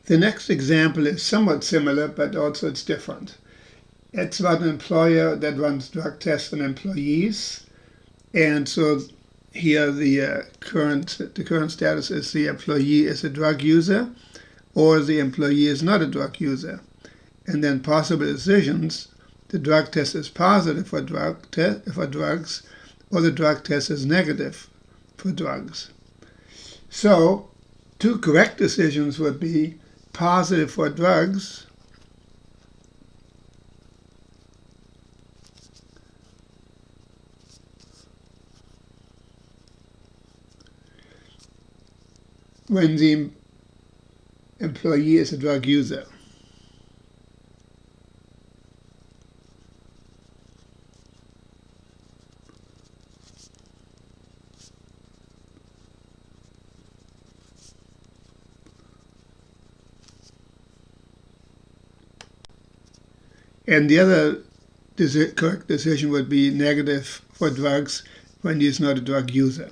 The next example is somewhat similar, but also it's different. It's about an employer that runs drug tests on employees. And so here the current status is the employee is a drug user or the employee is not a drug user. And then possible decisions: the drug test is positive for drugs, or the drug test is negative for drugs. So two correct decisions would be positive for drugs when the employee is a drug user. And the other correct decision would be negative for drugs when he is not a drug user.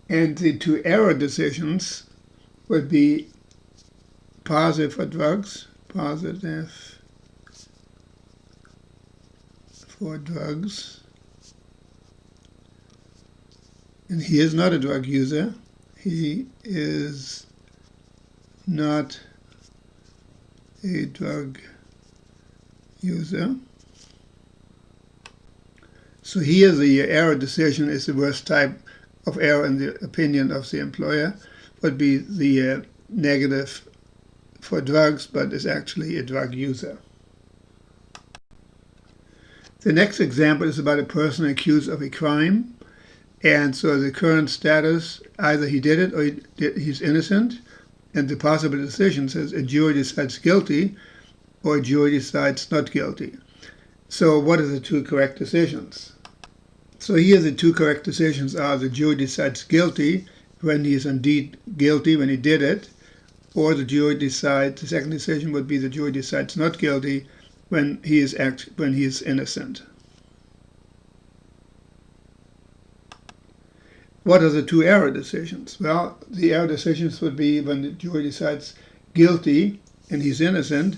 And the two error decisions would be positive for drugs, positive for drugs. And he is not a drug user. He is not a drug user. So here the error decision is the worst type of error in the opinion of the employer, would be the negative for drugs, but is actually a drug user. The next example is about a person accused of a crime. And so the current status, either he did it or he's innocent. And the possible decision says a jury decides guilty or a jury decides not guilty. So what are the two correct decisions? So here the two correct decisions are: the jury decides guilty when he is indeed guilty, when he did it, or the second decision would be the jury decides not guilty when he is innocent. What are the two error decisions? Well, the error decisions would be when the jury decides guilty and he's innocent,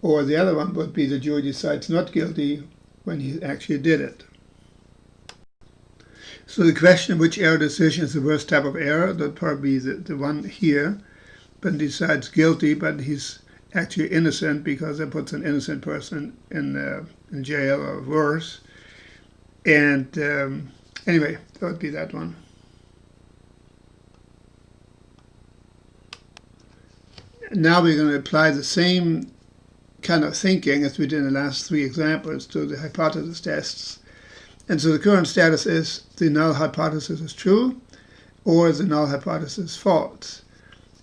or the other one would be the jury decides not guilty when he actually did it. So the question, which error decision is the worst type of error, that would probably be the one here, but decides guilty, but he's actually innocent because it puts an innocent person in jail or worse. And anyway, that would be that one. Now we're going to apply the same kind of thinking as we did in the last three examples to the hypothesis tests. And so the current status is the null hypothesis is true or the null hypothesis is false.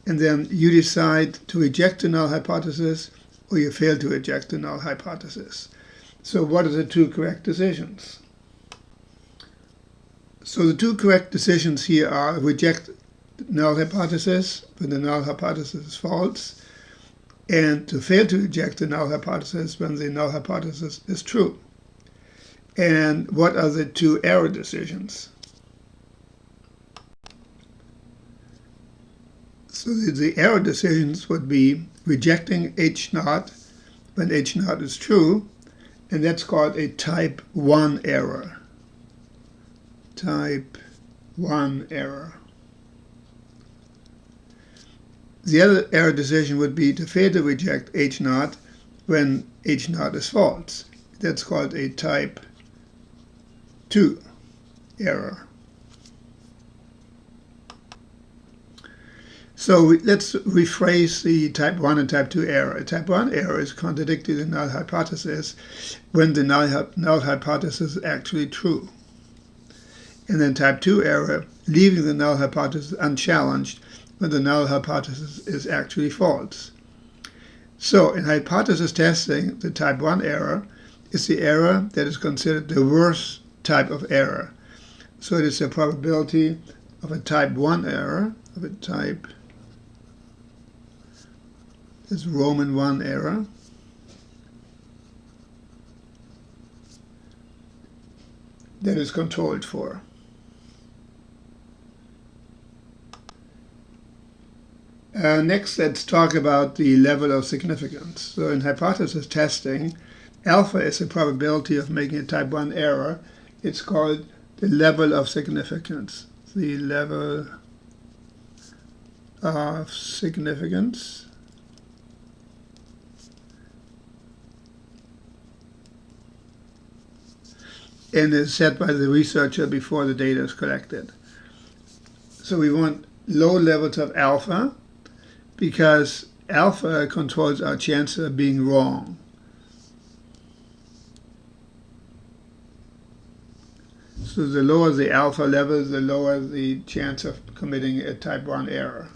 And then you decide to reject the null hypothesis or you fail to reject the null hypothesis. So what are the two correct decisions? So the two correct decisions here are: reject the null hypothesis when the null hypothesis is false, and to fail to reject the null hypothesis when the null hypothesis is true. And what are the two error decisions? So the error decisions would be rejecting H naught when H naught is true, and that's called a type 1 error. Type 1 error. The other error decision would be to fail to reject H naught when H naught is false. That's called a type 2 error. So let's rephrase the type 1 and type 2 error. A type 1 error is contradicting the null hypothesis when the null hypothesis is actually true. And then type 2 error, leaving the null hypothesis unchallenged when the null hypothesis is actually false. So in hypothesis testing, the type 1 error is the error that is considered the worst type of error. So it is the probability of a type 1 error, of a type is Roman 1 error, that is controlled for. Next, let's talk about the level of significance. So in hypothesis testing, alpha is the probability of making a type 1 error. It's called the level of significance. The level of significance. And is set by the researcher before the data is collected. So we want low levels of alpha because alpha controls our chance of being wrong. So the lower the alpha level, the lower the chance of committing a type 1 error.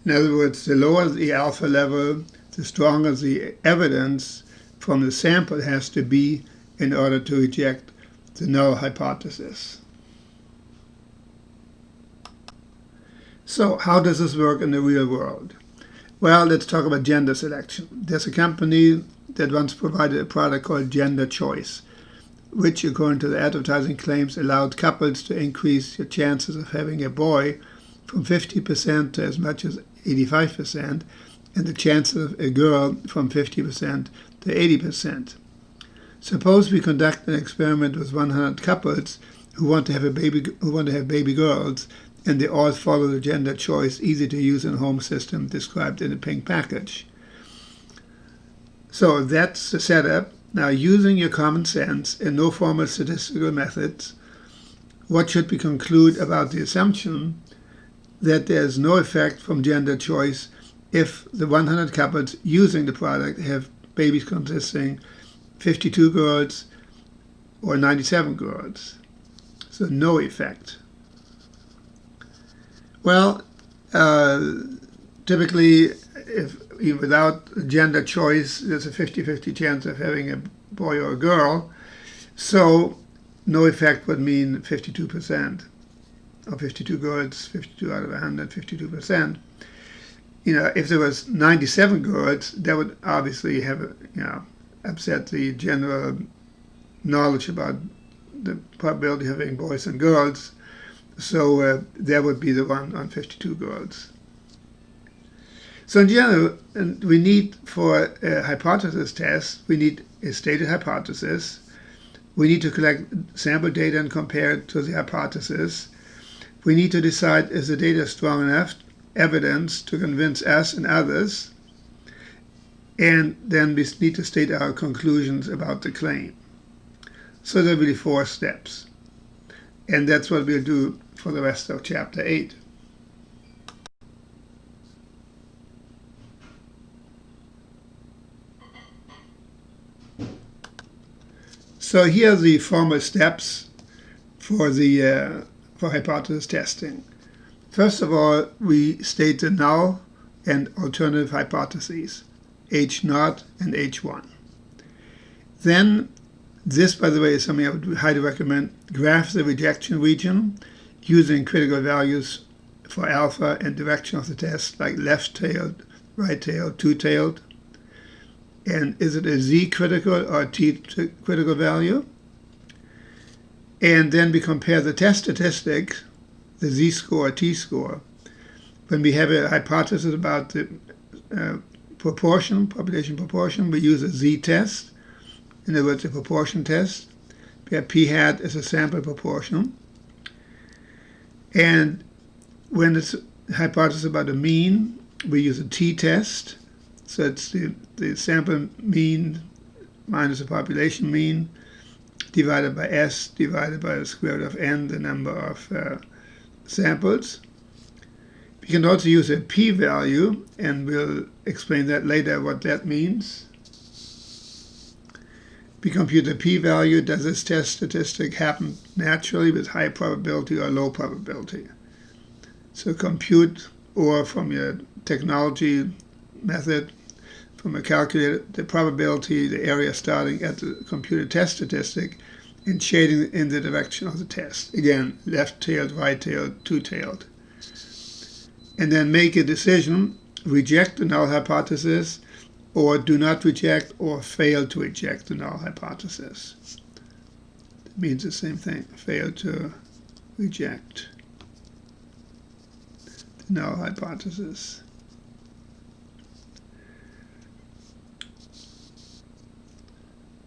In other words, the lower the alpha level, the stronger the evidence from the sample has to be in order to reject the null hypothesis. So how does this work in the real world? Well, let's talk about gender selection. There's a company that once provided a product called Gender Choice, which, according to the advertising claims, allowed couples to increase your chances of having a boy from 50% to as much as 85%, and the chances of a girl from 50% to 80%. Suppose we conduct an experiment with 100 couples who want to have baby girls, and they all follow the Gender Choice easy-to-use in-home system described in the pink package. So that's the setup. Now, using your common sense and no formal statistical methods, what should we conclude about the assumption that there is no effect from gender choice if the 100 couples using the product have babies consisting 52 girls or 97 girls? So no effect. Well, typically, even without gender choice, there's a 50-50 chance of having a boy or a girl. So no effect would mean 52%, or 52 girls, 52 out of 100, 52%. If there was 97 girls, that would obviously have, upset the general knowledge about the probability of having boys and girls. So that would be the one on 52 girls. So in general, we need, for a hypothesis test, we need a stated hypothesis. We need to collect sample data and compare it to the hypothesis. We need to decide, is the data strong enough evidence to convince us and others? And then we need to state our conclusions about the claim. So there are really 4 steps. And that's what we'll do for the rest of Chapter 8. So here are the formal steps for hypothesis testing. First of all, we state the null and alternative hypotheses, H0 and H1. Then, this, by the way, is something I would highly recommend, graph the rejection region using critical values for alpha and direction of the test, like left-tailed, right-tailed, two-tailed. And is it a Z critical or a T critical value? And then we compare the test statistics, the Z-score, T-score, when we have a hypothesis about the population proportion, we use a Z-test. In other words, a proportion test, where P hat is a sample proportion. And when it's a hypothesis about a mean, we use a t-test. So it's the sample mean minus the population mean divided by S divided by the square root of n, the number of samples. We can also use a p-value, and we'll explain that later what that means. We compute the p-value. Does this test statistic happen naturally with high probability or low probability? So compute, or from your technology method, from a calculator, the probability, the area starting at the computed test statistic and shading in the direction of the test. Again, left-tailed, right-tailed, two-tailed. And then make a decision, reject the null hypothesis, or do not reject or fail to reject the null hypothesis. means the same thing. Fail to reject the null hypothesis.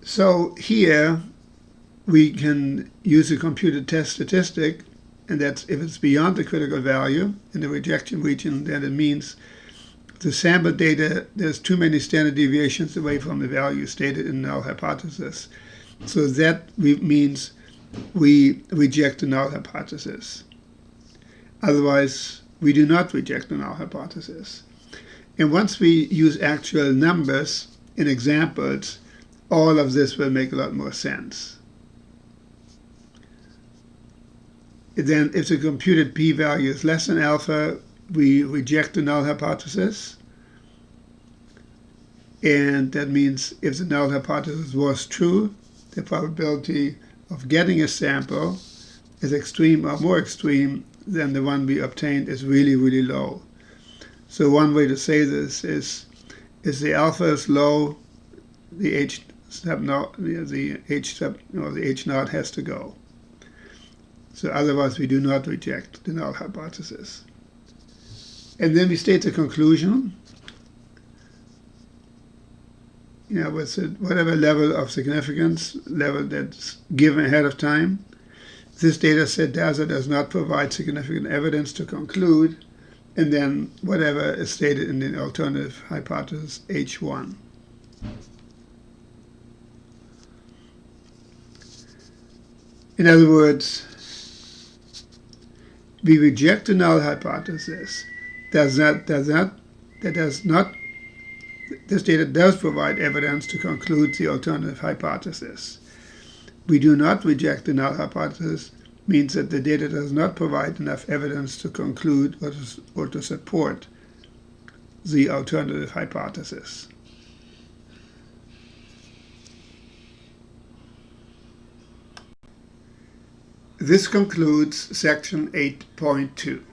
So here we can use a computed test statistic, and that's if it's beyond the critical value in the rejection region, then it means the sample data, there's too many standard deviations away from the value stated in the null hypothesis. So that means we reject the null hypothesis. Otherwise, we do not reject the null hypothesis. And once we use actual numbers in examples, all of this will make a lot more sense. Then if the computed p-value is less than alpha, we reject the null hypothesis. And that means if the null hypothesis was true, the probability of getting a sample is extreme or more extreme than the one we obtained is really, really low. So one way to say this is the alpha is low, the H naught has to go. So otherwise we do not reject the null hypothesis. And then we state the conclusion. With whatever level of significance, level that's given ahead of time, this data set does or does not provide significant evidence to conclude, and then whatever is stated in the alternative hypothesis H1. In other words, we reject the null hypothesis. This data does provide evidence to conclude the alternative hypothesis. We do not reject the null hypothesis means that the data does not provide enough evidence to conclude or to support the alternative hypothesis. This concludes section 8.2.